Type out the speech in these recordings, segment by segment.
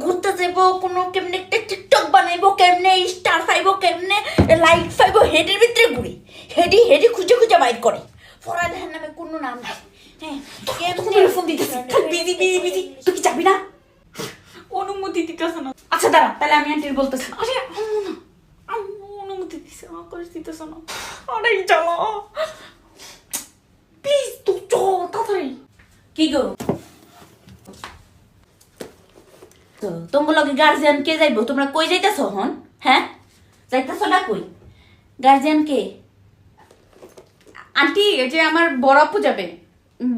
ঘুরতে যাবো, কোনো কেমনে টিকটক বানাইবো, কেমনে স্টার পাইবো, কেমনে লাইক পাইবো, হেডের ভিতরে ঘুরি, হেডি খুঁজে খুঁজে বাইর করে। পড়ালেখার নামে কোনো নাম নাই। ফোন দিতেছি, বিজি বিজি বিজি। তুই কি যাবি না? অনুমতি দিতেছে না। আচ্ছা দাঁড়া, তাহলে আমি আন্টির বলতেছি। আরে আম্মু অনুমতি দিছে, আকাশ দিতেছে না। আরে জ্বালা, প্লিজ তুই চ তাড়াতাড়ি। কি গো, তোমার লগে গার্জিয়ান কে যাইবো? তোমরা কই যাইতেছো হন? হ্যাঁ, যাইতেছো না কই? গার্জিয়ান কে? আন্টি, এই যে আমার বড় আপু যাবে।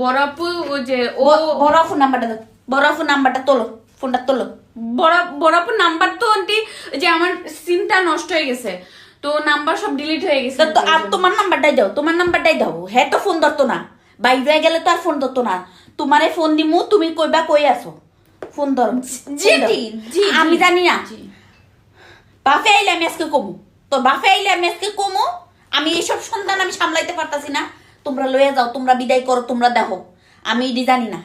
বড় আপু ওই যে ও বড় ফোন নাম্বারটা দাও, বড় ফোন নাম্বারটা তোলো, ফোনটা তোলো। বড় আপুর নাম্বার তো আন্টি, যে আমার সিমটা নষ্ট হয়ে গেছে, তো নাম্বার সব ডিলিট হয়ে গেছে। তো আর তোমার নাম্বারটাই দাও, তোমার নাম্বারটাই দাও। হ্যাঁ, তো ফোন ধরতো না, বাইরে গেলে তো আর ফোন ধরতো না। তোমারে ফোন দিমু, তুমি কইবা কই আছো, ফোন ধরো। জি জি, আমি জানি না। বাপে আইলে আমি আজকে কমু, তো বাপে আইলে আমি আজকে কমু। আমি এইসব সন্তান আমি সামলাইতে পারতাছি না। তোমরা লয়ে যাও, তোমরা বিদায় করো, তোমরা দেখো, আমি এটি জানি না।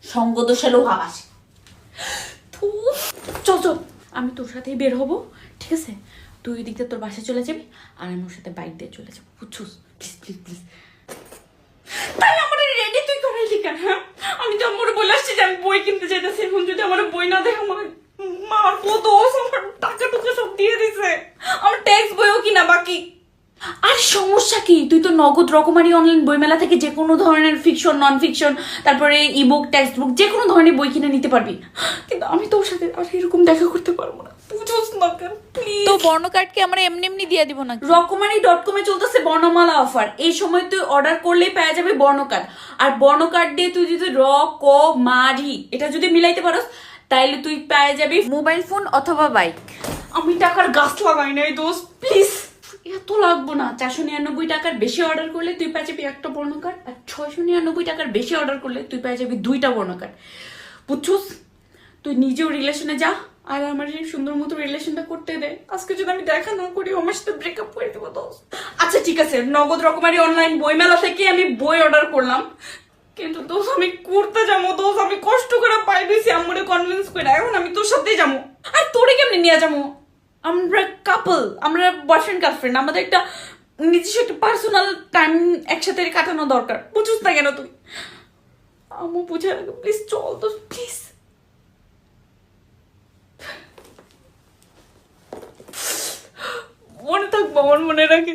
সঙ্গ দোষে লোহা বাসে। চল চল, আমি তোর সাথেই বের হবো, ঠিক আছে? তুই ওই দিকটা তোর বাসায় চলে যাবি, আর আমি ওর সাথে বাইক দিয়ে চলে যাবো, বুঝছুস? Please please please. তাই আমার রেডি তুই করাইলি কেন? হ্যাঁ, আমি তো আমার বলে আসছি যে আমি বই কিনতে চাইতেছি। এখন যদি আমার বই না দেখে আমার মার কত আমার টাকা টুকা সব দিয়ে দিছে, আমার ট্যাক্স বইও কিনা বাকি। আর সমস্যা কি, তুই তো নগদ রকমারি অনলাইন বইমেলা থেকে যে কোনো ধরনের ফিকশন, নন ফিকশন, তারপরে ইবুক, টেক্সট বুক, যে কোনো ধরনের বই কিনে নিতে পারবি। কিন্তু আমি তোর সাথে আর এরকম দেখা করতে পারবো না, বুঝোস না কেন? প্লিজ। তো বর্ণ কার্ড কি আমরা এমনি এমনি দিয়ে দিব না? রকমারি.com এ চলতেছে বর্ণমালা অফার। এই সময় তুই অর্ডার করলেই পাওয়া যাবে বর্ণ কার্ড। আর বর্ণ কার্ড দিয়ে তুই যদি মারি এটা যদি মিলাইতে পারস, তাইলে তুই পেয়ে যাবি মোবাইল ফোন অথবা বাইক। আমি টাকার গাছ লাগাই নাই দোস্ত, প্লিজ এত লাগবো না। 499 টাকার বেশি অর্ডার করলে তুই পেয়ে যাবি একটা বর্ণ কার্ড, আর 699 টাকার বেশি অর্ডার করলে তুই পেয়ে যাবি 2টা বর্ণ কার্ড, বুঝছস? তুই নিজেও রিলেশনে যা, আর আমার এই সুন্দর মতো রিলেশনটা করতে দে। আজকে যদি আমি দেখা না করি, আমার সাথে ব্রেকআপ করে দেবো দোস্ত। আচ্ছা ঠিক আছে, নগদ রকমারি অনলাইন বইমেলা থেকে আমি বই অর্ডার করলাম, কিন্তু দোস্ত আমি করতে যাবো দোস্ত। আমি কষ্ট করে পাই দিয়েছি আম্মুরে কনভিন্স করে, এখন আমি তোর সাথেই যাবো। আর তোরে কেমনি নিয়ে যাবো? আমরা কাপল, আমরা বয়ফ্রেন্ড গার্লফ্রেন্ড, আমাদের একটা নিজস্ব একটা পার্সোনাল টাইম একসাথে কাটানো দরকার, বুঝছিস না কেন তুই? আম্মু বুঝে রাখো, প্লিজ চল তো, প্লিজ। মনে থাকবো, আমার মনে রাখে।